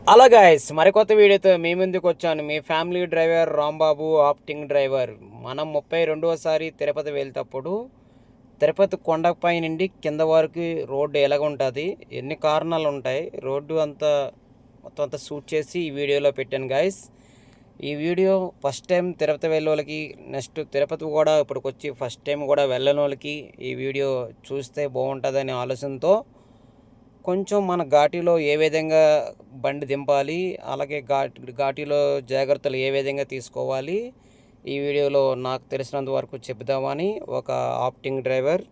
Hello guys, మరికొత్త వీడియోతో మీ ముందుకు వచ్చాను. మీ family driver Rambabu, acting driver. మనం 32వసారి తిరుపతి వెళ్తేప్పుడు తిరుపతి కొండపై నుండి కింద వరకు రోడ్డు ఎలాగుంటుంది, ఎన్ని కారణాలు ఉంటాయి, రోడ్డు అంతా మొత్తం అంతా షూట్ చేసి ఈ వీడియోలో పెట్టాను గాయస్. ఈ వీడియో ఫస్ట్ టైం తిరుపతి వెళ్ళే వాళ్ళకి, నెక్స్ట్ తిరుపతి కూడా ఇప్పటికొచ్చి ఫస్ట్ టైం కూడా వెళ్ళని వాళ్ళకి ఈ వీడియో చూస్తే బాగుంటుందనే ఆలోచనతో కొంచెం మన ఘాటీలో ఏ విధంగా బండి దింపాలి, అలాగే ఘాటీలో జాగ్రత్తలు ఏ విధంగా తీసుకోవాలి, ఈ వీడియోలో నాకు తెలిసినంత వరకు చెప్దామని ఒక ఆప్టింగ్ డ్రైవర్.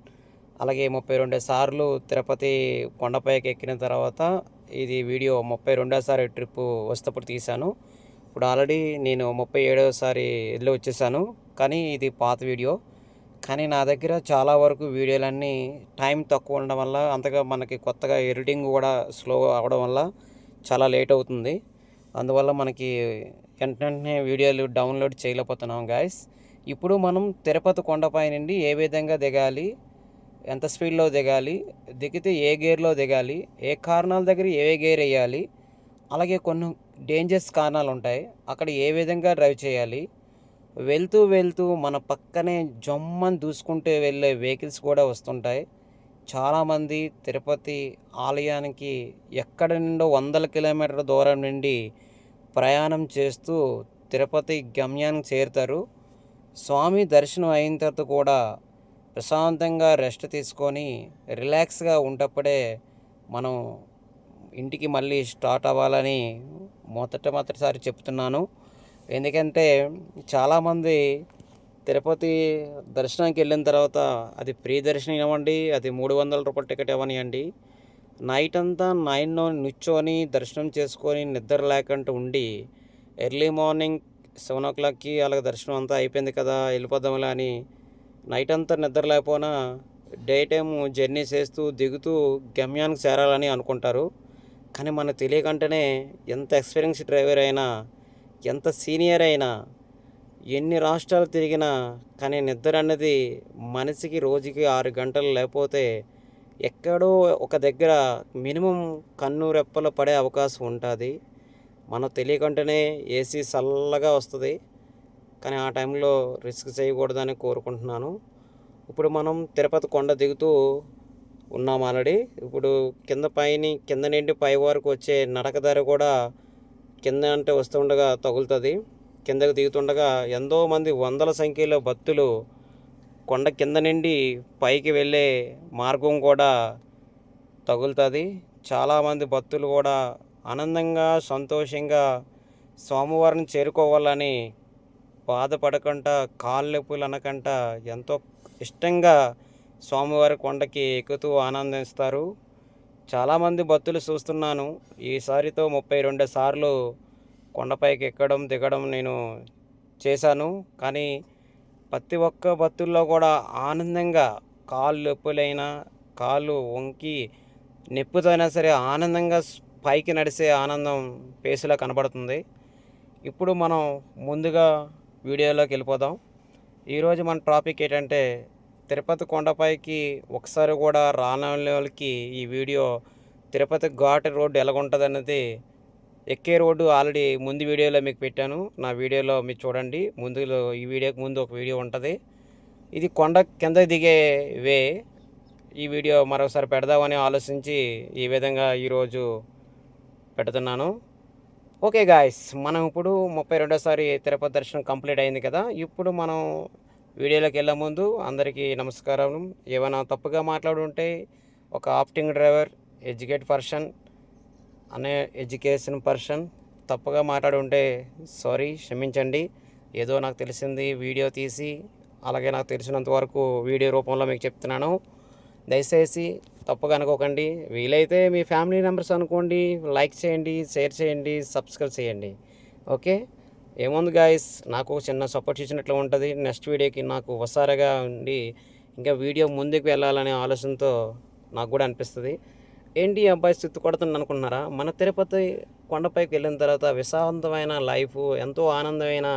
అలాగే 32 సార్లు తిరుపతి కొండపైకి ఎక్కిన తర్వాత ఇది వీడియో 32వసారి ట్రిప్పు వస్తేప్పుడు తీశాను. ఇప్పుడు ఆల్రెడీ నేను 37వసారి వెళ్ళి వచ్చేసాను, కానీ ఇది పాత వీడియో. కానీ నా దగ్గర చాలా వరకు వీడియోలన్నీ టైం తక్కువ ఉండడం వల్ల, అంతగా మనకి కొత్తగా ఎడిటింగ్ కూడా స్లో అవ్వడం వల్ల చాలా లేట్ అవుతుంది. అందువల్ల మనకి వెంటనే వీడియోలు డౌన్లోడ్ చేయలేకపోతున్నాం గాయస్. ఇప్పుడు మనం తిరుపతి కొండపై నుండి ఏ విధంగా దిగాలి, ఎంత స్పీడ్లో దిగాలి, దిగితే ఏ గేర్లో దిగాలి, ఏ కారణాల దగ్గర ఏ గేర్ వేయాలి, అలాగే కొన్ని డేంజరస్ కారణాలు ఉంటాయి, అక్కడ ఏ విధంగా డ్రైవ్ చేయాలి, వెళ్తూ వెళ్తూ మన పక్కనే జమ్మని దూసుకుంటూ వెళ్ళే వెహికల్స్ కూడా వస్తుంటాయి. చాలామంది తిరుపతి ఆలయానికి ఎక్కడి నుండో వందల కిలోమీటర్ల దూరం నుండి ప్రయాణం చేస్తూ తిరుపతి గమ్యానికి చేరుతారు. స్వామి దర్శనం అయిన తర్వాత కూడా ప్రశాంతంగా రెస్ట్ తీసుకొని రిలాక్స్గా ఉన్నప్పుడే మనం ఇంటికి మళ్ళీ స్టార్ట్ అవ్వాలని మొదటిసారి చెప్తున్నాను. ఎందుకంటే చాలామంది తిరుపతి దర్శనానికి వెళ్ళిన తర్వాత, అది ఫ్రీ దర్శనం ఇవ్వండి, అది 300 రూపాయల టికెట్ ఇవ్వనివ్వండి, నైట్ అంతా 9 నిల్చొని దర్శనం చేసుకొని నిద్ర లేకుండా ఉండి ఎర్లీ మార్నింగ్ 7 o'clockకి అలాగే దర్శనం అంతా అయిపోయింది కదా వెళ్ళిపోదాంలే అని నైట్ అంతా నిద్ర లేకపోయినా డే టైం జర్నీ చేస్తూ దిగుతూ గమ్యానికి చేరాలని అనుకుంటారు. కానీ మనకు తెలియకంటేనే ఎంత ఎక్స్పీరియన్స్ డ్రైవర్ అయినా, ఎంత సీనియర్ అయినా, ఎన్ని రాష్ట్రాలు తిరిగినా కానీ నిద్ర అన్నది మనిషికి రోజుకి 6 గంటలు లేకపోతే ఎక్కడో ఒక దగ్గర మినిమం కన్ను రెప్పలు పడే అవకాశం ఉంటుంది. మనకు తెలియకుండానే ఏసీ చల్లగా వస్తుంది, కానీ ఆ టైంలో రిస్క్ చేయకూడదని కోరుకుంటున్నాను. ఇప్పుడు మనం తిరుపతి కొండ దిగుతూ ఉన్నాం ఆల్రెడీ. ఇప్పుడు కింద నుండి పై వరకు వచ్చే నడకదారి కూడా కింద అంటే వస్తుండగా తగులుతుంది. కిందకు దిగుతుండగా ఎంతో మంది వందల సంఖ్యలో భక్తులు కొండ కింద నుండి పైకి వెళ్ళే మార్గం కూడా తగులుతుంది. చాలామంది భక్తులు కూడా ఆనందంగా సంతోషంగా స్వామివారిని చేరుకోవాలని బాధపడకుండా, కాళ్ళు నొప్పులు అనకుండా ఎంతో ఇష్టంగా స్వామివారి కొండకి ఎక్కుతూ ఆనందిస్తారు. చాలామంది భక్తులు చూస్తున్నాను. ఈసారితో 32 సార్లు కొండపైకి ఎక్కడం దిగడం నేను చేశాను. కానీ ప్రతి ఒక్క భక్తుల్లో కూడా ఆనందంగా, కాళ్ళు నొప్పులైనా, కాళ్ళు వంకి నొప్పితో అయినా సరే ఆనందంగా పైకి నడిసే ఆనందం ఫేస్లో కనబడుతుంది. ఇప్పుడు మనం ముందుగా వీడియోలోకి వెళ్ళిపోదాం. ఈరోజు మన టాపిక్ ఏంటంటే, తిరుపతి కొండపైకి ఒకసారి కూడా రాని వాళ్ళకి ఈ వీడియో తిరుపతి ఘాట్ రోడ్డు ఎలాగుంటుంది అన్నది, ఎక్కే రోడ్డు ఆల్రెడీ ముందు వీడియోలో మీకు పెట్టాను. నా వీడియోలో మీరు చూడండి. ఈ వీడియోకి ముందు ఒక వీడియో ఉంటుంది. ఇది కొండ కింద దిగే వే. ఈ వీడియో మరోసారి పెడదామని ఆలోచించి ఈ విధంగా ఈరోజు పెడుతున్నాను. ఓకే గాయస్, మనం ఇప్పుడు 32వసారి తిరుపతి దర్శనం కంప్లీట్ అయింది కదా. ఇప్పుడు మనం వీడియోలోకి వెళ్ళే ముందు అందరికీ నమస్కారం. ఏమైనా తప్పుగా మాట్లాడుంటే ఒక ఆప్టింగ్ డ్రైవర్, ఎడ్యుకేషన్ పర్సన్ తప్పుగా మాట్లాడుంటే సారీ, క్షమించండి. ఏదో నాకు తెలిసింది వీడియో తీసి, అలాగే నాకు తెలిసినంత వరకు వీడియో రూపంలో మీకు చెప్తున్నాను. దయచేసి తప్పుగా అనుకోకండి. వీలైతే మీ ఫ్యామిలీ మెంబర్స్ అనుకోండి, లైక్ చేయండి, షేర్ చేయండి, సబ్స్క్రైబ్ చేయండి. ఓకే, ఏముంది గాయస్, నాకు చిన్న సపోర్ట్ ఇచ్చినట్లు ఉంటుంది. నెక్స్ట్ వీడియోకి నాకు హుషారుగా ఉండి ఇంకా వీడియో ముందుకు వెళ్ళాలనే ఆలోచనతో నాకు కూడా అనిపిస్తుంది. ఏంటి అబ్బాయి స్థితి కొడుతుంది అనుకుంటున్నారా? మన తిరుపతి కొండపైకి వెళ్ళిన తర్వాత విశాంతమైన లైఫ్, ఎంతో ఆనందమైన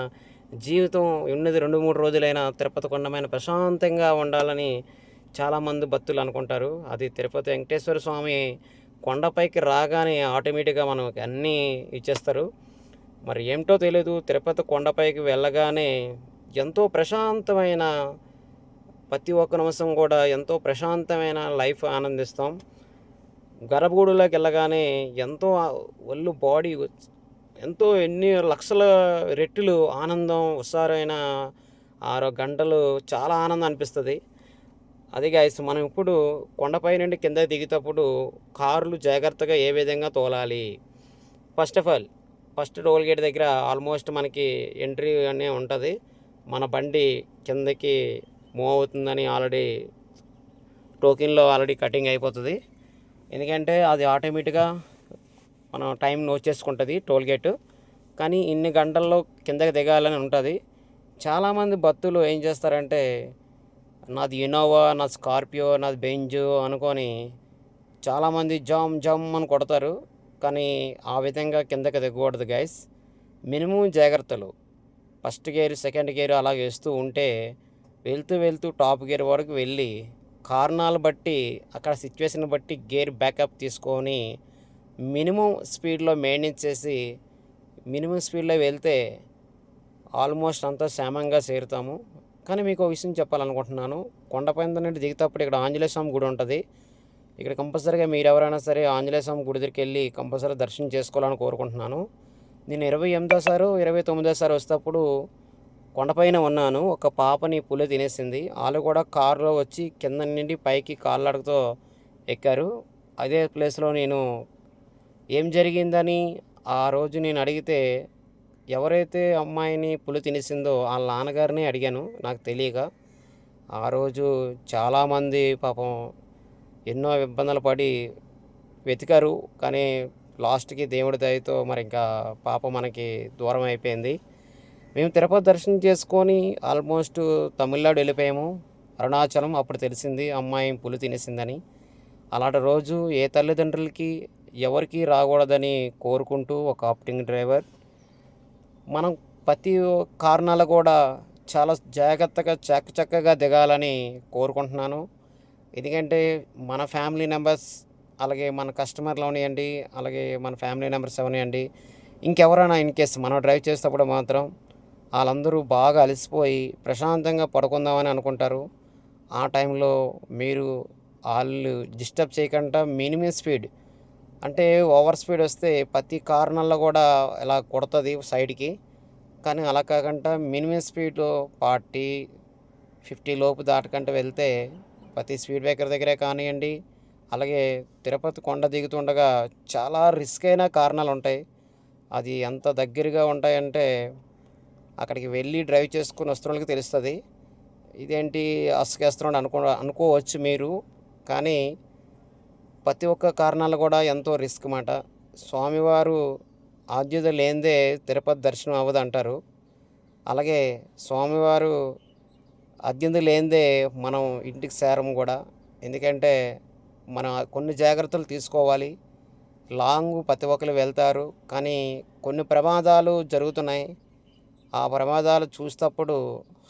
జీవితం ఉన్నది 2-3 రోజులైనా తిరుపతి కొండమైన ప్రశాంతంగా ఉండాలని చాలామంది భక్తులు అనుకుంటారు. అది తిరుపతి వెంకటేశ్వర స్వామి కొండపైకి రాగానే ఆటోమేటిక్గా మనకి అన్నీ ఇచ్చేస్తారు. మరి ఏమిటో తెలియదు, తిరుపతి కొండపైకి వెళ్ళగానే ఎంతో ప్రశాంతమైన, ప్రతి ఒక్క నిమిషం కూడా ఎంతో ప్రశాంతమైన లైఫ్ ఆనందిస్తాం. గర్భగుడిలోకి వెళ్ళగానే ఎంతో ఒళ్ళు బాడీ ఎంతో ఎన్ని లక్షల రెట్లు ఆనందం, హుషారైన 6 గంటలు చాలా ఆనందం అనిపిస్తుంది. అది గైస్, మనం ఇప్పుడు కొండపై నుండి కింద దిగేటప్పుడు కార్లు జాగ్రత్తగా ఏ విధంగా తోలాలి. First of all, first toll gate దగ్గర ఆల్మోస్ట్ మనకి ఎంట్రీ అనే ఉంటుంది. మన బండి కిందకి మూవ్ అవుతుందని ఆల్రెడీ టోకెన్లో ఆల్రెడీ కటింగ్ అయిపోతుంది. ఎందుకంటే అది ఆటోమేటిక్గా మనం టైం నోట్ చేసుకుంటుంది టోల్ గేటు. కానీ ఇన్ని గంటల్లో కిందకి దిగాలని ఉంటుంది. చాలామంది భక్తులు ఏం చేస్తారంటే, నాది ఇన్నోవా, నాది స్కార్పియో, నాది బెంజ్ అనుకొని చాలామంది జామ్ జామ్ అని కొడతారు. కానీ ఆ విధంగా కిందకి దిగకూడదు గైస్. మినిమం జాగ్రత్తలు. ఫస్ట్ గేర్, సెకండ్ గేర్ అలా వేస్తూ ఉంటే వెళ్తూ వెళ్తూ టాప్ గేర్ వరకు వెళ్ళి కారణాలు బట్టి అక్కడ సిచ్యువేషన్ బట్టి గేర్ బ్యాకప్ తీసుకొని మినిమం స్పీడ్లో మెయింటైన్ చేసి మినిమం స్పీడ్లో వెళ్తే ఆల్మోస్ట్ అంతా క్షేమంగా చేరుతాము. కానీ మీకు ఒక విషయం చెప్పాలనుకుంటున్నాను. కొండపైన నుండి దిగేటప్పుడు ఇక్కడ ఆంజనేయ స్వామి గుడి ఉంటుంది. ఇక్కడ కంపల్సరీగా మీరు ఎవరైనా సరే ఆంజనేయ స్వామి గుడి దగ్గరికి వెళ్ళి కంపల్సరీ దర్శనం చేసుకోవాలని కోరుకుంటున్నాను. నేను 28సారి 29సారి వచ్చేటప్పుడు కొండపైన ఉన్నాను. ఒక పాపని పులి తినేసింది. వాళ్ళు కూడా కారులో వచ్చి కింద నుండి పైకి కాళ్ళడుగుతో ఎక్కారు. అదే ప్లేస్లో నేను ఏం జరిగిందని ఆ రోజు నేను అడిగితే, ఎవరైతే అమ్మాయిని పులి తినేసిందో వాళ్ళ నాన్నగారిని అడిగాను నాకు తెలియక. ఆ రోజు చాలామంది పాపం ఎన్నో ఇబ్బందులు పడి వెతికారు. కానీ లాస్ట్కి దేవుడి దయతో మరి ఇంకా పాప మనకి దూరం అయిపోయింది. మేము తిరుపతి దర్శనం చేసుకొని ఆల్మోస్ట్ తమిళనాడు వెళ్ళిపోయాము, అరుణాచలం. అప్పుడు తెలిసింది అమ్మాయి పులి తినేసిందని. అలాంటి రోజు ఏ తల్లిదండ్రులకి ఎవరికి రాకూడదని కోరుకుంటూ ఒక ఆప్టింగ్ డ్రైవర్, మనం ప్రతి కారణాలు కూడా చాలా జాగ్రత్తగా చక్కగా దిగాలని కోరుకుంటున్నాను. ఎందుకంటే మన ఫ్యామిలీ మెంబర్స్, అలాగే మన కస్టమర్లు అవనివ్వండి, అలాగే మన ఫ్యామిలీ మెంబర్స్ అవనివ్వండి, ఇంకెవరైనా ఇన్ కేస్ మనం డ్రైవ్ చేసేటప్పుడు మాత్రం వాళ్ళందరూ బాగా అలసిపోయి ప్రశాంతంగా పడుకుందామని అనుకుంటారు. ఆ టైంలో మీరు వాళ్ళు డిస్టర్బ్ చేయకుండా మినిమం స్పీడ్, అంటే ఓవర్ స్పీడ్ వస్తే ప్రతి కారణంలో కూడా ఇలా కొడుతుంది సైడ్కి. కానీ అలా కాకుండా మినిమం స్పీడ్ 40, 50 లోపు దాటకంటే వెళ్తే ప్రతి స్పీడ్ బ్రేకర్ దగ్గరే కానివ్వండి, అలాగే తిరుపతి కొండ దిగుతుండగా చాలా రిస్క్ అయిన కారణాలు ఉంటాయి. అది ఎంత దగ్గరగా ఉంటాయంటే అక్కడికి వెళ్ళి డ్రైవ్ చేసుకుని వస్తున్న వాళ్ళకి తెలుస్తుంది. ఇదేంటి అసకేస్తున్నాడు అనుకోవచ్చు మీరు. కానీ ప్రతి ఒక్క కారణాలు కూడా ఎంతో రిస్క్ మాట. స్వామివారు ఆద్యత లేనిదే తిరుపతి దర్శనం అవ్వదు అంటారు. అలాగే స్వామివారు ఆద్యత లేనిదే మనం ఇంటికి చేరము కూడా. ఎందుకంటే మనం కొన్ని జాగ్రత్తలు తీసుకోవాలి. లాంగ్ ప్రతి ఒక్కరు వెళ్తారు, కానీ కొన్ని ప్రమాదాలు జరుగుతున్నాయి. ఆ ప్రమాదాలు చూసేటప్పుడు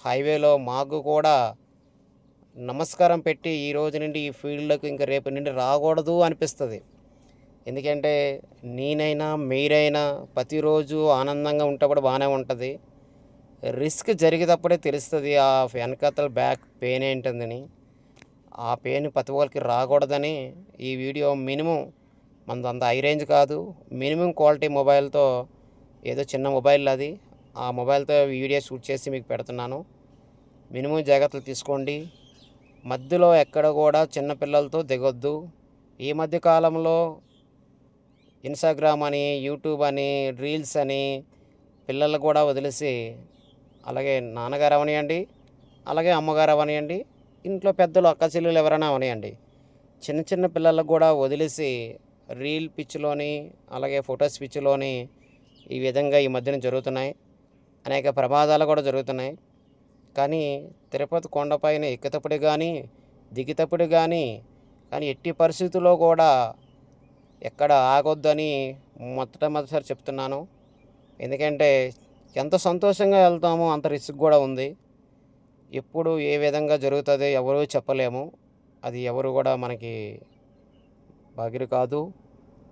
హైవేలో మాకు కూడా నమస్కారం పెట్టి ఈ రోజు నుండి ఈ ఫీల్డ్లోకి ఇంకా రేపు నుండి రాకూడదు అనిపిస్తుంది. ఎందుకంటే నేనైనా మీరైనా ప్రతిరోజు ఆనందంగా ఉంటప్పుడు బాగానే ఉంటుంది. రిస్క్ జరిగేటప్పుడే తెలుస్తుంది ఆ వెనకాతల బ్యాక్ పెయిన్ ఏంటుందని. ఆ పెయిన్ ప్రతి ఒక్కరికి రాకూడదని ఈ వీడియో మినిమం, మనది అంత హై రేంజ్ కాదు, మినిమం క్వాలిటీ మొబైల్తో, ఏదో చిన్న మొబైల్ అది, ఆ మొబైల్తో వీడియో షూట్ చేసి మీకు పెడుతున్నాను. మినిమం జాగ్రత్తలు తీసుకోండి. మధ్యలో ఎక్కడ కూడా చిన్నపిల్లలతో దిగొద్దు. ఈ మధ్య కాలంలో ఇన్స్టాగ్రామ్ అని, యూట్యూబ్ అని, రీల్స్ అని పిల్లలు కూడా వదిలేసి, అలాగే నాన్నగారు అవనివ్వండి, అలాగే అమ్మగారు అవనివ్వండి, ఇంట్లో పెద్దలు అక్క చెల్లెలు ఎవరైనా అవనివ్వండి, చిన్న చిన్న పిల్లలకు కూడా వదిలేసి రీల్ పిచ్చిలోని, అలాగే ఫొటోస్ పిచ్చిలోని ఈ విధంగా ఈ మధ్యన జరుగుతున్నాయి. అనేక ప్రమాదాలు కూడా జరుగుతున్నాయి. కానీ తిరుపతి కొండపైన ఎక్కేటప్పుడు కానీ దిగేటప్పుడు కానీ ఎట్టి పరిస్థితుల్లో కూడా ఎక్కడ ఆగొద్దని మొట్టమొదటిసారి చెప్తున్నాను. ఎందుకంటే ఎంత సంతోషంగా వెళ్తామో అంత రిస్క్ కూడా ఉంది. ఎప్పుడు ఏ విధంగా జరుగుతుందో ఎవరూ చెప్పలేము. అది ఎవరు కూడా మనకి భాగ్యులు కాదు.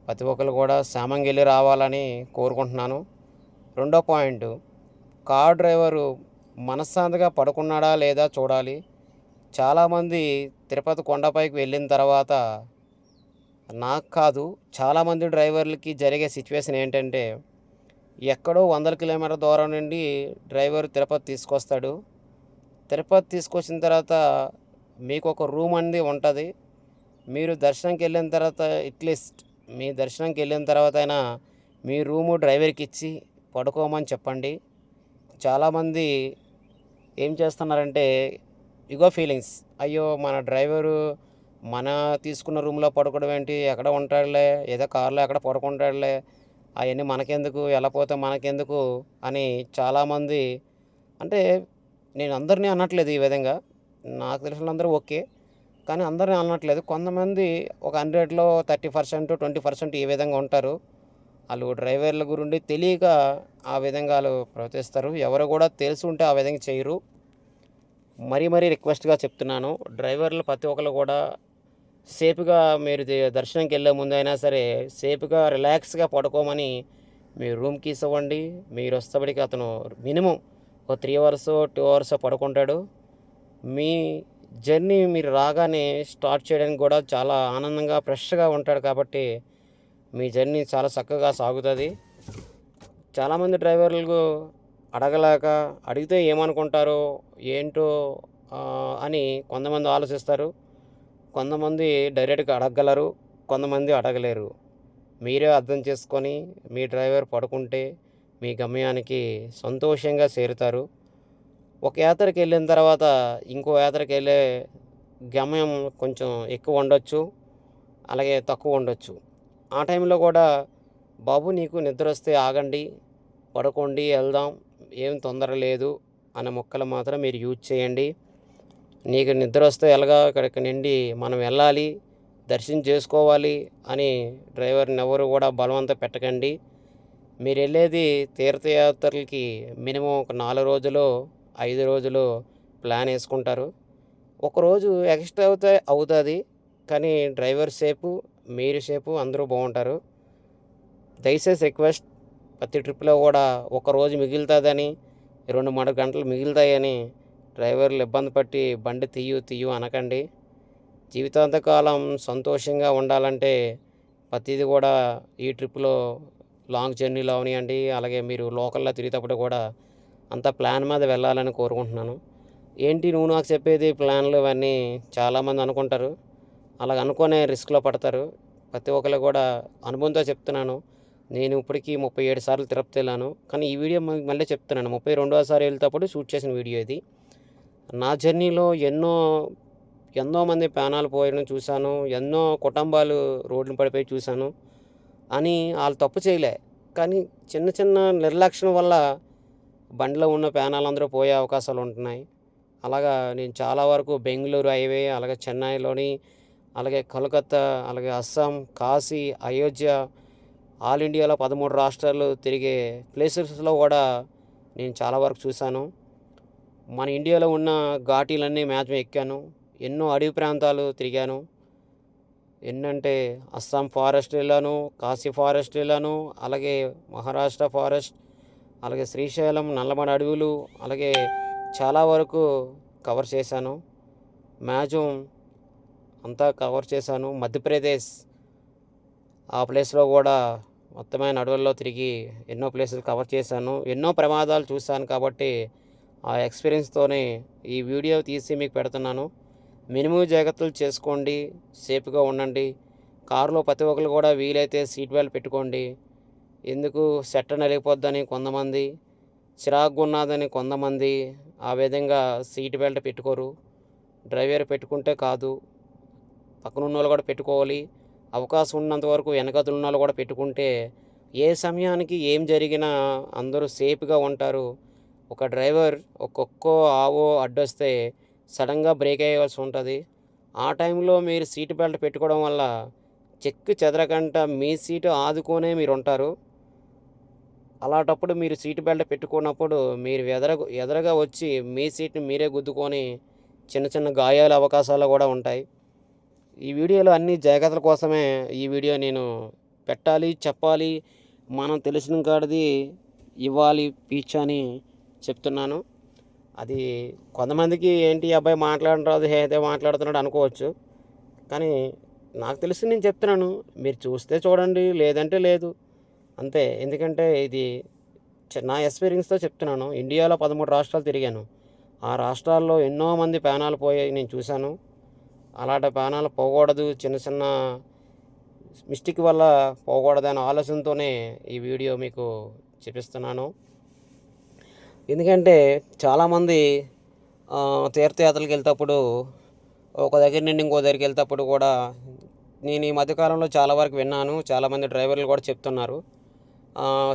ప్రతి ఒక్కరు కూడా క్షేమంగా వెళ్ళి రావాలని కోరుకుంటున్నాను. రెండో పాయింట్, కార్ డ్రైవరు మనశ్శాంతిగా పడుకున్నాడా లేదా చూడాలి. చాలామంది తిరుపతి కొండపైకి వెళ్ళిన తర్వాత నాకు కాదు, చాలామంది డ్రైవర్లకి జరిగే సిచ్యువేషన్ ఏంటంటే, ఎక్కడో వందల కిలోమీటర్ల దూరం నుండి డ్రైవర్ తిరుపతి తీసుకొస్తాడు. తిరుపతి తీసుకొచ్చిన తర్వాత మీకు ఒక రూమ్ అనేది ఉంటుంది. మీరు దర్శనంకి వెళ్ళిన తర్వాత అట్లీస్ట్ మీ దర్శనంకి వెళ్ళిన తర్వాత అయినా మీ రూము డ్రైవర్కి ఇచ్చి పడుకోమని చెప్పండి. చాలామంది ఏం చేస్తున్నారంటే ఇగో ఫీలింగ్స్, అయ్యో మన డ్రైవరు మన తీసుకున్న రూమ్లో పడుకోవడం ఏంటి, ఎక్కడ ఉంటాడులే, ఏదో కారులో ఎక్కడ పడుకుంటాడులే, అవన్నీ మనకెందుకు, ఎలా పోతే మనకెందుకు అని చాలామంది, అంటే నేను అందరినీ అనట్లేదు ఈ విధంగా, నాకు తెలిసిన అందరూ ఓకే, కానీ అందరినీ అనట్లేదు. కొంతమంది ఒక 100లో 30%, 20% ఈ విధంగా ఉంటారు. వాళ్ళు డ్రైవర్ల గురించి తెలియక ఆ విధంగా వాళ్ళు ప్రవర్తిస్తారు. ఎవరు కూడా తెలిసి ఉంటే ఆ విధంగా చేయరు. మరీ రిక్వెస్ట్గా చెప్తున్నాను, డ్రైవర్లు ప్రతి ఒక్కరు కూడా సేఫ్గా మీరు దర్శనంకి వెళ్ళే ముందు అయినా సరే సేఫ్గా రిలాక్స్గా పడుకోమని మీ రూమ్ కీస్ ఇవ్వండి. మీరు వస్తేబడికి అతను మినిమం ఒక 3 అవర్స్ 2 అవర్స్ పడుకుంటాడు. మీ జర్నీ మీరు రాగానే స్టార్ట్ చేయడానికి కూడా చాలా ఆనందంగా ఫ్రెష్గా ఉంటాడు. కాబట్టి మీ జర్నీ చాలా చక్కగా సాగుతుంది. చాలామంది డ్రైవర్లు అడగలేక, అడిగితే ఏమనుకుంటారో ఏంటో అని కొంతమంది ఆలోచిస్తారు. కొంతమంది డైరెక్ట్గా అడగగలరు, కొంతమంది అడగలేరు. మీరే అర్థం చేసుకొని మీ డ్రైవర్ పడుకుంటే మీ గమ్యానికి సంతోషంగా చేరుతారు. ఒక యాత్రకి వెళ్ళిన తర్వాత ఇంకో యాత్రకి వెళ్ళే గమ్యం కొంచెం ఎక్కువ ఉండొచ్చు, అలాగే తక్కువ ఉండొచ్చు. ఆ టైంలో కూడా బాబు నీకు నిద్ర వస్తే ఆగండి, పడుకోండి, వెళ్దాం, ఏం తొందర లేదు అనే మొక్కలు మాత్రం మీరు యూజ్ చేయండి. నీకు నిద్ర వస్తే ఎలాగా ఇక్కడికి నుండి మనం వెళ్ళాలి, దర్శనం చేసుకోవాలి అని డ్రైవర్ని ఎవరు కూడా బలవంతం పెట్టకండి. మీరు వెళ్ళేది తీర్థయాత్రలకి మినిమం ఒక 4 రోజులు 5 రోజులు ప్లాన్ వేసుకుంటారు. ఒకరోజు ఎక్స్ట్రా అవుతుంది, కానీ డ్రైవర్ సేపు, మీరు సేపు, అందరూ బాగుంటారు. దయచేసి రిక్వెస్ట్, ప్రతి ట్రిప్లో కూడా ఒకరోజు మిగులుతుందని 2-3 గంటలు మిగులుతాయని డ్రైవర్లు ఇబ్బంది పట్టి బండి తీయు అనకండి. జీవితాంతకాలం సంతోషంగా ఉండాలంటే ప్రతిదీ కూడా ఈ ట్రిప్లో లాంగ్ జర్నీలో అవనివ్వండి, అలాగే మీరు లోకల్లో తిరిగేటప్పుడు కూడా అంతా ప్లాన్ మీద వెళ్ళాలని కోరుకుంటున్నాను. ఏంటి నువ్వు నాకు చెప్పేది ప్లాన్లు ఇవన్నీ చాలామంది అనుకుంటారు, అలాగ అనుకునే రిస్క్లో పడతారు. ప్రతి ఒక్కరు కూడా అనుభవంతో చెప్తున్నాను. నేను ఇప్పటికీ 37 సార్లు తిరుపతి వెళ్ళాను, కానీ ఈ వీడియో మళ్ళీ చెప్తున్నాను, 32వ సారి వెళ్తేటప్పుడు షూట్ చేసిన వీడియో ఇది. నా జర్నీలో ఎన్నో మంది ప్రాణాలు పోయడం చూశాను, ఎన్నో కుటుంబాలు రోడ్లు పడిపోయి చూశాను. అని వాళ్ళు తప్పు చేయలే, కానీ చిన్న నిర్లక్ష్యం వల్ల బండిలో ఉన్న ప్రాణాలందరూ పోయే అవకాశాలు ఉంటున్నాయి. అలాగా నేను చాలా వరకు బెంగళూరు హైవే, అలాగే చెన్నైలోని, అలాగే కోల్కతా, అలాగే అస్సాం, కాశీ, అయోధ్య, ఆల్ ఇండియాలో 13 రాష్ట్రాలు తిరిగే ప్లేసెస్లో కూడా నేను చాలా వరకు చూశాను. మన ఇండియాలో ఉన్న ఘాటీలన్నీ మ్యాక్సిమం ఎక్కాను. ఎన్నో అడవి ప్రాంతాలు తిరిగాను. ఎన్నంటే అస్సాం ఫారెస్ట్ వెళ్ళాను, కాశీ ఫారెస్ట్ వెళ్ళాను, అలాగే మహారాష్ట్ర ఫారెస్ట్, అలాగే శ్రీశైలం, నల్లమల అడవులు, అలాగే చాలా వరకు కవర్ చేశాను. మ్యాక్సిమం అంతా కవర్ చేశాను. మధ్యప్రదేశ్, ఆ ప్లేస్లో కూడా మొత్తమైన అడవుల్లో తిరిగి ఎన్నో ప్లేసులు కవర్ చేశాను. ఎన్నో ప్రమాదాలు చూశాను. కాబట్టి ఆ ఎక్స్పీరియన్స్తోనే ఈ వీడియో తీసి మీకు పెడుతున్నాను. మినిమం జాగ్రత్తలు చేసుకోండి, సేఫ్గా ఉండండి. కారులో ప్రతి ఒక్కరు కూడా వీలైతే సీట్ బెల్ట్ పెట్టుకోండి. ఎందుకు సెట్ నలిగిపోద్దని కొంతమంది, చిరాకుగా ఉన్నదని కొంతమంది ఆ విధంగా సీట్ బెల్ట్ పెట్టుకోరు. డ్రైవర్ పెట్టుకుంటే కాదు, పక్కన ఉన్న వాళ్ళు కూడా పెట్టుకోవాలి. అవకాశం ఉన్నంత వరకు వెనకతులు ఉన్న వాళ్ళు కూడా పెట్టుకుంటే ఏ సమయానికి ఏం జరిగినా అందరూ సేఫ్గా ఉంటారు. ఒక డ్రైవర్ ఒక్కొక్కో ఆవో అడ్డొస్తే సడన్గా బ్రేక్ వేయవలసి ఉంటుంది. ఆ టైంలో మీరు సీట్ బెల్ట్ పెట్టుకోవడం వల్ల చెక్కు చెదరకంట మీ సీటు ఆదుకొనే మీరు ఉంటారు. అలాంటప్పుడు మీరు సీట్ బెల్ట్ పెట్టుకున్నప్పుడు మీరు ఎదరగా వచ్చి మీ సీట్ని మీరే గుద్దుకొని చిన్న గాయాల అవకాశాలు కూడా ఉంటాయి. ఈ వీడియోలో అన్ని జాగ్రత్తల కోసమే ఈ వీడియో నేను పెట్టాలి, చెప్పాలి, మనం తెలిసిన కాడిది ఇవ్వాలి స్పీచ్ అని చెప్తున్నాను. అది కొంతమందికి ఏంటి ఈ అబ్బాయి మాట్లాడడం రాదు, ఏదో మాట్లాడుతున్నాడు అనుకోవచ్చు. కానీ నాకు తెలిసి నేను చెప్తున్నాను. మీరు చూస్తే చూడండి, లేదంటే లేదు, అంతే. ఎందుకంటే ఇది నా ఎక్స్పీరియన్స్తో చెప్తున్నాను. ఇండియాలో 13 రాష్ట్రాలు తిరిగాను. ఆ రాష్ట్రాల్లో ఎన్నో మంది ప్రాణాలు పోయాయి నేను చూశాను. అలాంటి ప్రాణాలు పోకూడదు, చిన్న చిన్న మిస్టేక్ వల్ల పోకూడదనే ఆలోచనతోనే ఈ వీడియో మీకు చూపిస్తున్నాను. ఎందుకంటే చాలామంది తీర్థయాత్రలకు వెళ్తేప్పుడు ఒక దగ్గర నుండి ఇంకో దగ్గరికి వెళ్తేప్పుడు కూడా నేను ఈ మధ్యకాలంలో చాలా వరకు విన్నాను. చాలామంది డ్రైవర్లు కూడా చెప్తున్నారు,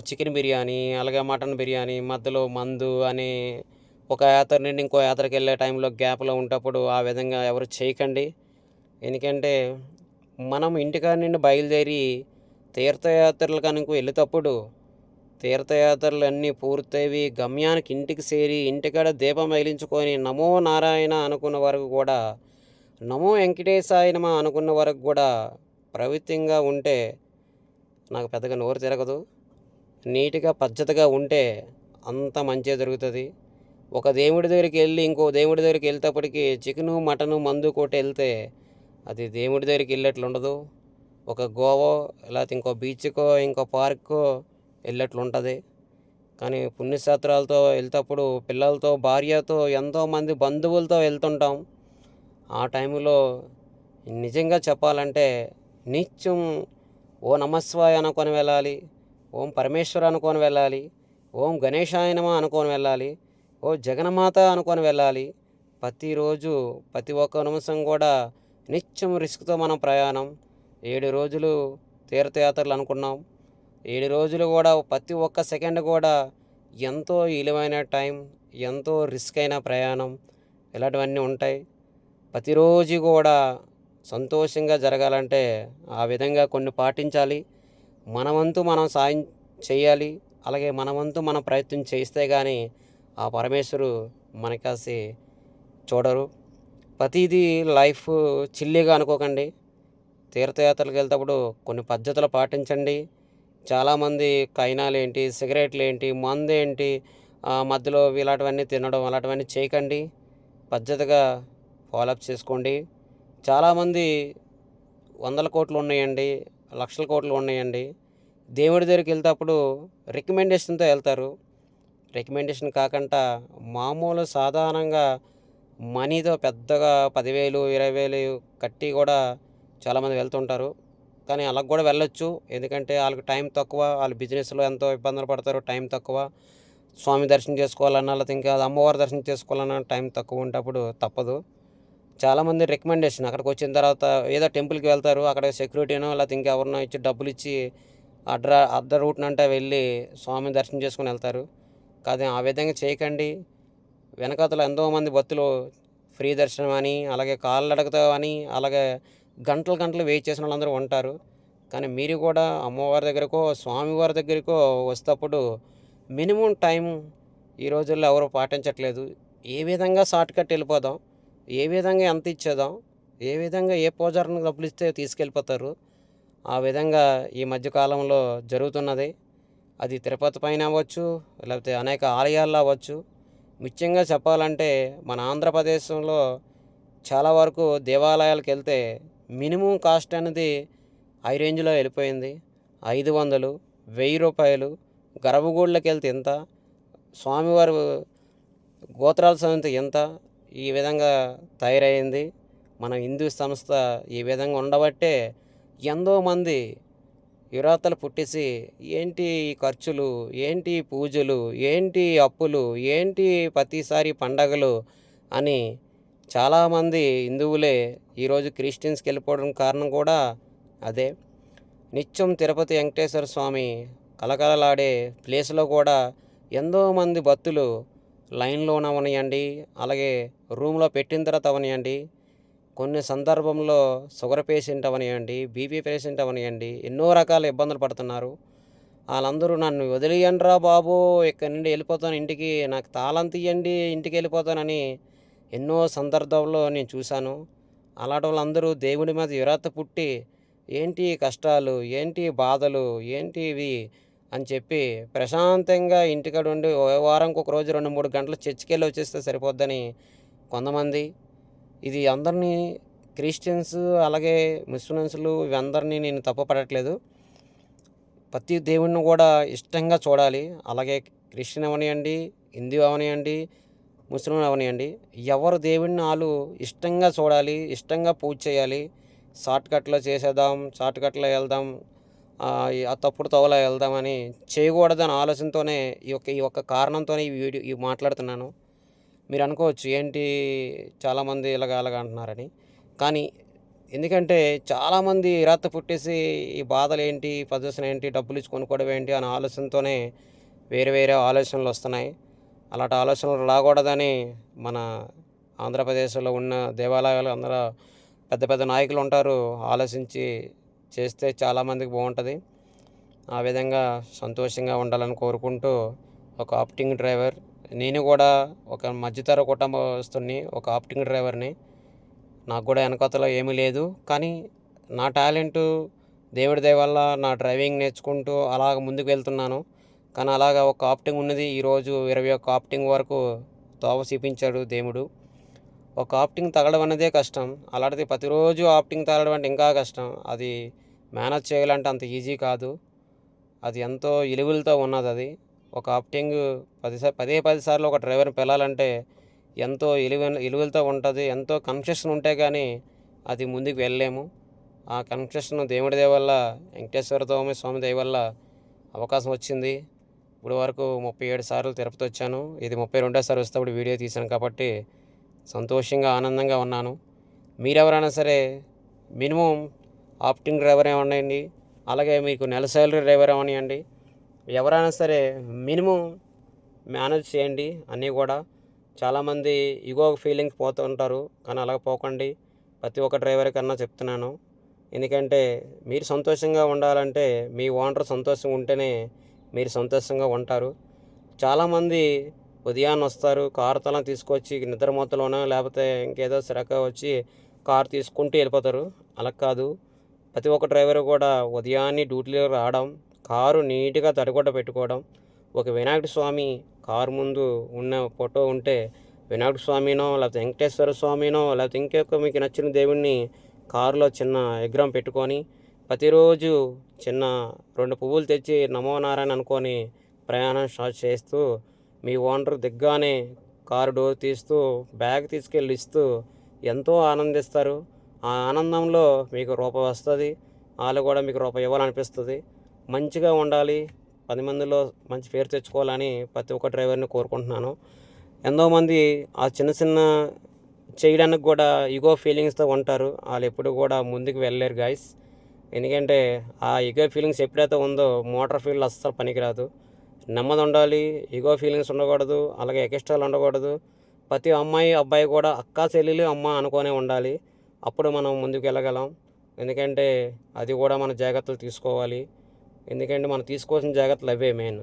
చికెన్ బిర్యానీ, అలాగే మటన్ బిర్యానీ, మధ్యలో మందు అని ఒక యాత్ర నుండి ఇంకో యాత్రకి వెళ్ళే టైంలో గ్యాప్లో ఉన్నప్పుడు ఆ విధంగా ఎవరు చేయకండి. ఎందుకంటే మనం ఇంటికాడ నుండి బయలుదేరి తీర్థయాత్రలు కనుక వెళ్ళేటప్పుడు తీర్థయాత్రలు అన్నీ పూర్తయి గమ్యానికి ఇంటికి చేరి ఇంటికాడ దీపం వెలిగించుకొని నమో నారాయణ అనుకున్న వరకు కూడా, నమో వెంకటేశాయ నమః అనుకున్న వరకు కూడా పవిత్రంగా ఉంటే నాకు పెద్దగా నోరు తిరగదు. నీట్గా పద్ధతిగా ఉంటే అంత మంచిగా జరుగుతుంది. ఒక దేవుడి దగ్గరికి వెళ్ళి ఇంకో దేవుడి దగ్గరికి వెళ్తేప్పటికి చికెను, మటను, మందు కొట్టి వెళ్తే అది దేవుడి దగ్గరికి వెళ్ళేట్లు ఉండదు. ఒక గోవో లేకపోతే ఇంకో బీచ్కో ఇంకో పార్క్కో వెళ్ళేట్లు ఉంటుంది. కానీ పుణ్యక్షేత్రాలతో వెళ్తేప్పుడు పిల్లలతో, భార్యతో, ఎంతోమంది బంధువులతో వెళ్తుంటాం. ఆ టైంలో నిజంగా చెప్పాలంటే నిత్యం ఓ నమస్వాయ అనుకొని వెళ్ళాలి, ఓం పరమేశ్వర అనుకొని వెళ్ళాలి, ఓం గణేశాయ నమః అనుకొని వెళ్ళాలి, ఓ జగన్మాత అనుకొని వెళ్ళాలి. ప్రతిరోజు ప్రతి ఒక్క నిమిషం కూడా నిత్యం రిస్క్తో మనం ప్రయాణం. 7 రోజులు తీర్థయాత్రలు అనుకున్నాం. 7 రోజులు కూడా ప్రతి ఒక్క సెకండ్ కూడా ఎంతో విలువైన టైం, ఎంతో రిస్క్ అయిన ప్రయాణం, ఇలాంటివన్నీ ఉంటాయి. ప్రతిరోజు కూడా సంతోషంగా జరగాలంటే ఆ విధంగా కొన్ని పాటించాలి. మన వంతు మనం సాయం చేయాలి. అలాగే మన వంతు మనం ప్రయత్నం చేస్తే కానీ ఆ పరమేశ్వరు మనకాసి చూడరు. ప్రతిదీ లైఫ్ చిల్లీగా అనుకోకండి. తీర్థయాత్రలకు వెళ్తేప్పుడు కొన్ని పద్ధతులు పాటించండి. చాలామంది కైనాలు ఏంటి, సిగరెట్లు ఏంటి, మందు ఏంటి, మధ్యలో ఇలాంటివన్నీ తినడం అలాంటివన్నీ చేయకండి. పద్ధతిగా ఫాలోఅప్ చేసుకోండి. చాలామంది 100 కోట్లు ఉన్నాయండి, లక్షల కోట్లు ఉన్నాయండి, దేవుడి దగ్గరికి వెళ్తేప్పుడు రికమెండేషన్తో వెళ్తారు. రికమెండేషన్ కాకుండా మామూలు సాధారణంగా మనీతో పెద్దగా 10,000 20,000 కట్టి కూడా చాలామంది వెళ్తుంటారు. కానీ అలా కూడా వెళ్ళొచ్చు. ఎందుకంటే వాళ్ళకి టైం తక్కువ, వాళ్ళ బిజినెస్లో ఎంతో ఇబ్బందులు పడతారు, టైం తక్కువ. స్వామి దర్శనం చేసుకోవాలన్నా లేకపోతే ఇంకా అమ్మవారి దర్శనం చేసుకోవాలన్నా టైం తక్కువ ఉన్నప్పుడు తప్పదు. చాలామంది రికమెండేషన్ అక్కడికి వచ్చిన తర్వాత ఏదో టెంపుల్కి వెళ్తారు, అక్కడ సెక్యూరిటీనో లేకపోతే ఇంకెవరినో ఇచ్చి డబ్బులు ఇచ్చి అర్ధ రూట్నంటే వెళ్ళి స్వామిని దర్శనం చేసుకుని వెళ్తారు. కానీ ఆ విధంగా చేయకండి. వెనకాతల ఎంతోమంది భక్తులు ఫ్రీ దర్శనం అని, అలాగే కాళ్ళు అడగతా అని, అలాగే గంటలు గంటలు వెయిట్ చేసిన వాళ్ళందరూ ఉంటారు. కానీ మీరు కూడా అమ్మవారి దగ్గరకో స్వామివారి దగ్గరకో వస్తేప్పుడు మినిమం టైం ఈ రోజుల్లో ఎవరు పాటించట్లేదు. ఏ విధంగా షార్ట్ కట్ వెళ్ళిపోదాం, ఏ విధంగా ఎంత ఇచ్చేద్దాం, ఏ విధంగా ఏ పూజారికి డబ్బులు ఇస్తే తీసుకెళ్ళిపోతారు, ఆ విధంగా ఈ మధ్యకాలంలో జరుగుతున్నది. అది తిరుపతి పైన అవ్వచ్చు, లేకపోతే అనేక ఆలయాల్లో అవ్వచ్చు. ముఖ్యంగా చెప్పాలంటే మన ఆంధ్రప్రదేశంలో చాలా వరకు దేవాలయాలకు వెళ్తే మినిమం కాస్ట్ అనేది హై రేంజ్లో వెళ్ళిపోయింది. 500, 1000 రూపాయలు. గర్భగుడిలోకి వెళ్తే ఎంత, స్వామివారి గోత్రాల సంత ఎంత, ఈ విధంగా తయారైంది. మన హిందూ సంస్థ ఈ విధంగా ఉండబట్టే ఎంతోమంది యువరాతలు పుట్టేసి ఏంటి ఖర్చులు, ఏంటి పూజలు, ఏంటి అప్పులు, ఏంటి ప్రతిసారి పండగలు అని చాలామంది హిందువులే ఈరోజు క్రిస్టియన్స్కి వెళ్ళిపోవడం కారణం కూడా అదే. నిత్యం తిరుపతి వెంకటేశ్వర స్వామి కలకలలాడే ప్లేస్లో కూడా ఎంతోమంది భక్తులు లైన్లోన అవనియండి, అలాగే రూమ్లో పెట్టిన తర్వాత అవనియండి, కొన్ని సందర్భంలో షుగర్ పేషెంట్ అవనియండి, బీపీ పేషెంట్ అవనియండి, ఎన్నో రకాల ఇబ్బందులు పడుతున్నారు. వాళ్ళందరూ నన్ను వదిలేయండిరా బాబు, ఇక్కడి నుండి వెళ్ళిపోతాను ఇంటికి, నాకు తాళం తీయండి, ఇంటికి వెళ్ళిపోతానని ఎన్నో సందర్భాల్లో నేను చూశాను. అలాంటి వాళ్ళందరూ దేవుడి మీద విరక్తి పుట్టి ఏంటి ఈ కష్టాలు, ఏంటి ఈ బాధలు, ఏంటి ఇవి అని చెప్పి ప్రశాంతంగా ఇంటికాడ ఉండి వారానికి ఒక రోజు 2, 3 గంటలు చర్చికెళ్ళి వచ్చేస్తే సరిపోద్దని కొంతమంది. ఇది అందరినీ క్రిస్టియన్స్ అలాగే ముస్లిమ్స్లు ఇవందరినీ నేను తప్పు పడట్లేదు. ప్రతి దేవుడిని కూడా ఇష్టంగా చూడాలి. అలాగే క్రిస్టియన్ అవనియండి, హిందూ అవనియండి, ముస్లిం అవనియండి, ఎవరు దేవుడిని వాళ్ళు ఇష్టంగా చూడాలి, ఇష్టంగా పూజ చేయాలి. షార్ట్కట్లో చేసేద్దాం, షార్ట్కట్లో వెళ్దాం, ఆ తప్పుడు తోవలో వెళ్దామని చేయకూడదని ఆలోచనతోనే ఈ ఒక్క కారణంతోనే ఈ మాట్లాడుతున్నాను. మీరు అనుకోవచ్చు ఏంటి చాలామంది ఇలాగ అలాగ అంటున్నారని. కానీ ఎందుకంటే చాలామంది ఇరాత పుట్టేసి ఈ బాధలు ఏంటి, పొజిషన్ ఏంటి, డబ్బులు ఇచ్చి కొనుక్కోవడం ఏంటి అనే ఆలోచనతోనే వేరే వేరే ఆలోచనలు వస్తున్నాయి. అలాంటి ఆలోచనలు రాకూడదని మన ఆంధ్రప్రదేశ్లో ఉన్న దేవాలయాలు అందరూ పెద్ద పెద్ద నాయకులు ఉంటారు. ఆలోచించి చేస్తే చాలామందికి బాగుంటుంది. ఆ విధంగా సంతోషంగా ఉండాలని కోరుకుంటూ ఒక ఆప్టింగ్ డ్రైవర్, నేను కూడా ఒక మధ్యతర కుటుంబస్తుని, ఒక ఆప్టింగ్ డ్రైవర్ని. నాకు కూడా వెనకతలో ఏమీ లేదు. కానీ నా టాలెంటు దేవుడి దయ వల్ల నా డ్రైవింగ్ నేర్చుకుంటూ అలాగ ముందుకు వెళ్తున్నాను. కానీ అలాగా ఒక ఆప్టింగ్ ఉన్నది. ఈరోజు 21 ఆప్టింగ్ వరకు తోవ చూపించాడు దేవుడు. ఒక ఆప్టింగ్ తగలడం అనేదే కష్టం. అలాంటిది ప్రతిరోజు ఆప్టింగ్ తగలడం అంటే ఇంకా కష్టం. అది మేనేజ్ చేయాలంటే అంత ఈజీ కాదు. అది ఎంతో ఇలువలతో ఉన్నది అది. ఒక ఆప్టింగ్ 10 సార్లు ఒక డ్రైవర్ని పిలాలంటే ఎంతో ఇలువలతో ఉంటుంది. ఎంతో కన్సెషన్ ఉంటే కానీ అది ముందుకు వెళ్ళలేము. ఆ కన్సెషన్ దేవుడి దయ వల్ల, వెంకటేశ్వర స్వామి దయ వల్ల అవకాశం వచ్చింది. ఇప్పుడు వరకు 37 సార్లు తిరుపతి వచ్చాను. ఇది 32వ సారి వస్తేప్పుడు వీడియో తీశాను కాబట్టి సంతోషంగా ఆనందంగా ఉన్నాను. మీరెవరైనా సరే మినిమం ఆప్టింగ్ డ్రైవర్ ఏమన్నాయండి, అలాగే మీకు నెల శాలరీ డ్రైవర్ ఏమనియండి, ఎవరైనా సరే మినిమం మేనేజ్ చేయండి అన్నీ కూడా. చాలామంది ఇగో ఫీలింగ్స్ పోతూ ఉంటారు. కానీ అలా పోకండి. ప్రతి ఒక్క డ్రైవర్ కన్నా చెప్తున్నాను. ఎందుకంటే మీరు సంతోషంగా ఉండాలంటే మీ ఓనర్ సంతోషంగా ఉంటేనే మీరు సంతోషంగా ఉంటారు. చాలామంది ఉదయాన్నే వస్తారు, కారు తలం తీసుకొచ్చి నిద్రమోతలోనో లేకపోతే ఇంకేదో సిరక వచ్చి కారు తీసుకుంటూ వెళ్ళిపోతారు. అలా కాదు. ప్రతి ఒక్క డ్రైవర్ కూడా ఉదయాన్నే డ్యూటీలో రావడం, కారు నీట్గా తడిగుడ్డ పెట్టుకోవడం. ఒక వినాయకుడి స్వామి కారు ముందు ఉన్న ఫోటో ఉంటే వినాయకుడి స్వామినో లేకపోతే వెంకటేశ్వర స్వామినో లేకపోతే ఇంకొక మీకు నచ్చిన దేవుడిని కారులో చిన్న విగ్రహం పెట్టుకొని ప్రతిరోజు చిన్న 2 పువ్వులు తెచ్చి నమో నారాయణ అనుకొని ప్రయాణం స్టార్ట్ చేస్తూ మీ ఓనర్ దిగ్గానే కారు డోర్ తీస్తూ బ్యాగ్ తీసుకెళ్ళి ఇస్తూ ఎంతో ఆనందిస్తారు. ఆ ఆనందంలో మీకు రూపాయి వస్తుంది, వాళ్ళు కూడా మీకు రూపాయి ఇవ్వాలనిపిస్తుంది. మంచిగా ఉండాలి, 10 మందిలో మంచి పేరు తెచ్చుకోవాలని ప్రతి ఒక్క డ్రైవర్ని కోరుకుంటున్నాను. ఎంతోమంది ఆ చిన్న చిన్న చేయడానికి కూడా ఈగో ఫీలింగ్స్తో ఉంటారు. వాళ్ళు ఎప్పుడు కూడా ముందుకు వెళ్ళలేరు గాయస్. ఎందుకంటే ఆ ఈగో ఫీలింగ్స్ ఎప్పుడైతే ఉందో మోటార్ ఫీల్డ్ అస్సలు పనికిరాదు. నెమ్మది ఉండాలి, ఈగో ఫీలింగ్స్ ఉండకూడదు, అలాగే ఎక్స్ట్రాలు ఉండకూడదు. ప్రతి అమ్మాయి అబ్బాయి కూడా అక్క చెల్లెలు అమ్మ అనుకునే ఉండాలి. అప్పుడు మనం ముందుకు వెళ్ళగలం. ఎందుకంటే అది కూడా మన జాగ్రత్తలు తీసుకోవాలి. ఎందుకంటే మనం తీసుకోవాల్సిన జాగ్రత్తలు అవే మెయిన్.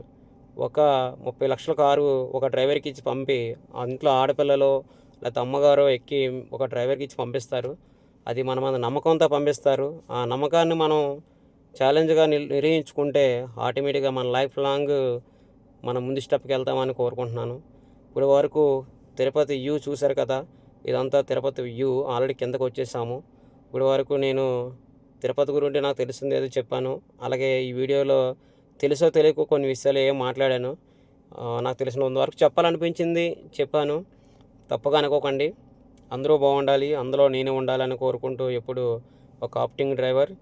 ఒక 30 లక్షల కారు ఒక డ్రైవర్కి ఇచ్చి పంపి ఆ ఇంట్లో ఆడపిల్లలు లేకపోతే అమ్మగారు ఎక్కి ఒక డ్రైవర్కి ఇచ్చి పంపిస్తారు. అది మన మీద నమ్మకంతో పంపిస్తారు. ఆ నమ్మకాన్ని మనం ఛాలెంజ్గా నిర్వహించుకుంటే ఆటోమేటిక్గా మన లైఫ్ లాంగ్ మనం ముందు స్టెప్కి వెళ్తామని కోరుకుంటున్నాను. ఇప్పుడు వరకు తిరుపతి వ్యూ చూశారు కదా. ఇదంతా తిరుపతి వ్యూ. ఆల్రెడీ కిందకు వచ్చేసాము. ఇప్పుడు వరకు నేను తిరుపతి గురించి నాకు తెలిసింది ఏదో చెప్పాను. అలాగే ఈ వీడియోలో తెలుసో తెలియకో కొన్ని విషయాలు ఏం మాట్లాడాను. నాకు తెలిసినంత వరకు చెప్పాలనిపించింది చెప్పాను. తప్పుగా అనుకోకండి. అందరూ బాగుండాలి, అందులో నేను ఉండాలని కోరుకుంటూ ఎప్పుడు ఒక ఆప్టింగ్ డ్రైవర్.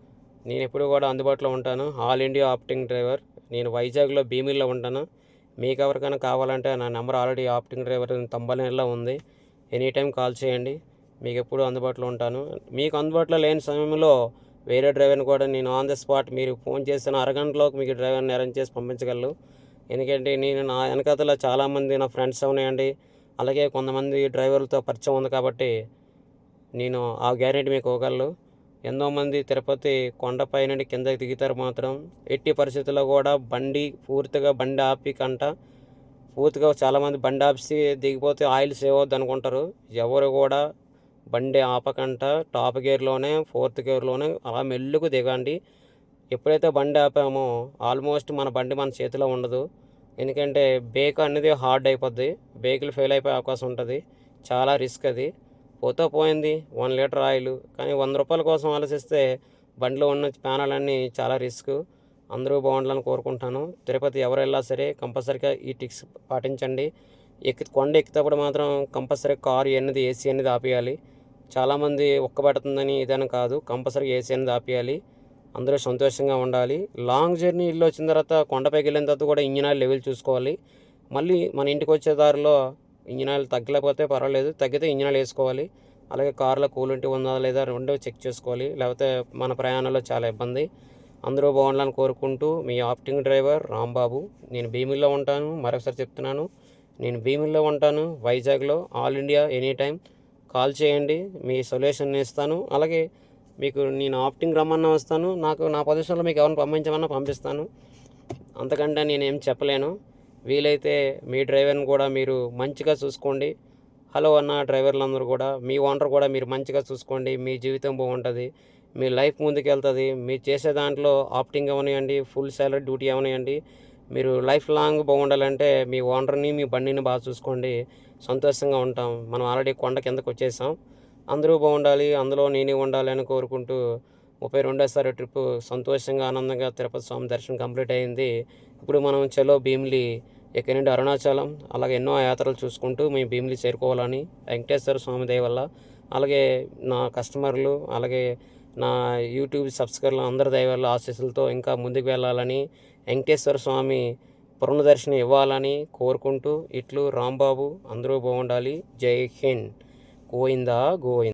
నేను ఎప్పుడు కూడా అందుబాటులో ఉంటాను. All India opting driver. నేను వైజాగ్లో భీమిల్లో ఉంటాను. మీకు ఎవరికైనా కావాలంటే నా నెంబర్ ఆల్రెడీ ఆప్టింగ్ డ్రైవర్ తంబనేల్లో ఉంది. ఎనీ టైం కాల్ చేయండి. మీకు ఎప్పుడు అందుబాటులో ఉంటాను. మీకు అందుబాటులో లేని సమయంలో వేరే డ్రైవర్ని కూడా నేను ఆన్ ద స్పాట్ మీరు ఫోన్ చేసిన అరగంటలోకి మీకు డ్రైవర్ని అరేంజ్ చేసి పంపించగలను. ఎందుకంటే నేను నా వెనకాతలో చాలామంది నా ఫ్రెండ్స్ ఉన్నాయండి. అలాగే కొంతమంది డ్రైవర్లతో పరిచయం ఉంది కాబట్టి నేను ఆ గ్యారెంటీ మీకు ఇవ్వగలను. ఎంతోమంది తిరుపతి కొండపై నుండి కిందకి దిగుతారు మాత్రం ఎట్టి పరిస్థితుల్లో కూడా పూర్తిగా బండి ఆపి పూర్తిగా చాలామంది బండి ఆపి దిగిపోతే ఆయిల్ సేవ్ అవుద్ది అనుకుంటారు. ఎవరు కూడా బండి ఆపకంట టాప్ గేర్లోనే 4th గేర్లోనే అలా మెల్లుకు దిగండి. ఎప్పుడైతే బండి ఆపామో ఆల్మోస్ట్ మన బండి మన చేతిలో ఉండదు. ఎందుకంటే బ్రేక్ అనేది హార్డ్ అయిపోద్ది. బ్రేకులు ఫెయిల్ అయిపోయే అవకాశం ఉంటుంది. చాలా రిస్క్ అది. పోతే పోయింది 1 లీటర్ ఆయిల్. కానీ ₹100 కోసం ఆలోచిస్తే బండిలో ఉన్న ప్యానలన్నీ చాలా రిస్క్. అందరూ బాగుండాలని కోరుకుంటాను. తిరుపతి ఎవరు వెళ్ళినా సరే కంపల్సరీగా ఈ టిప్స్ పాటించండి. కొండ ఎక్కేటప్పుడు మాత్రం కంపల్సరీ కారు అనేది ఏసీ అనేది ఆపేయాలి. చాలామంది ఉక్కబడుతుందని ఇదని కాదు, కంపల్సరీగా ఏసీ అనేది ఆపేయాలి. అందరూ సంతోషంగా ఉండాలి. లాంగ్ జర్నీ ఇల్లు వచ్చిన తర్వాత కొండపైకి వెళ్ళిన తర్వాత కూడా ఇంజిన్ ఆయిల్ లెవెల్ చూసుకోవాలి. మళ్ళీ మన ఇంటికి వచ్చే దారిలో ఇంజిన్ ఆయిల్ తగ్గలేకపోతే పర్వాలేదు, తగ్గితే ఇంజిన్ ఆయిల్ వేసుకోవాలి. అలాగే కార్లో కూలింగ్ ఉందా లేదా రెండో చెక్ చేసుకోవాలి. లేకపోతే మన ప్రయాణంలో చాలా ఇబ్బంది. అందరూ బాగుండాలని కోరుకుంటూ మీ ఆప్టింగ్ డ్రైవర్ రాంబాబు. నేను భీమిలిలో ఉంటాను. మరొకసారి చెప్తున్నాను, నేను భీమిలిలో ఉంటాను, వైజాగ్లో. All India any time call చేయండి, మీ సొల్యూషన్ ఇస్తాను. అలాగే మీకు నేను ఆప్టింగ్ రమ్మన్నా వస్తాను. నా పొజిషన్లో మీకు ఎవరిని పంపించమన్నా పంపిస్తాను. అంతకంటే నేనేం చెప్పలేను. వీలైతే మీ డ్రైవర్ని కూడా మీరు మంచిగా చూసుకోండి. హలో అన్న డ్రైవర్లందరూ కూడా, మీ ఓనర్ కూడా మీరు మంచిగా చూసుకోండి. మీ జీవితం బాగుంటుంది, మీ లైఫ్ ముందుకు వెళ్తుంది. మీరు చేసే దాంట్లో ఆప్టింగ్ అవనివ్వండి, ఫుల్ సాలరీ డ్యూటీ అవనివ్వండి, మీరు లైఫ్ లాంగ్ బాగుండాలంటే మీ ఓనర్ని మీ బండిని బాగా చూసుకోండి. సంతోషంగా ఉంటాం. మనం ఆల్రెడీ కొండ కిందకు వచ్చేసాం. అందరూ బాగుండాలి, అందులో నేనే ఉండాలి అని కోరుకుంటూ 32వ ట్రిప్పు సంతోషంగా ఆనందంగా తిరుపతి స్వామి దర్శనం కంప్లీట్ అయింది. ఇప్పుడు మనం చలో భీమిలి, ఇక్కడి నుండి అరుణాచలం, అలాగే ఎన్నో యాత్రలు చూసుకుంటూ మేము భీమిలి చేరుకోవాలని వెంకటేశ్వర స్వామి దయ వల్ల, అలాగే నా కస్టమర్లు, అలాగే నా యూట్యూబ్ సబ్స్క్రైబర్లు అందరి దయ వల్ల ఆశీస్సులతో ఇంకా ముందుకు వెళ్ళాలని, వెంకటేశ్వర స్వామి పునర్దర్శనం ఇవ్వాలని కోరుకుంటూ ఇట్లు రాంబాబు. అందరూ బాగుండాలి. జై హింద్. గోవిందా గోవింద.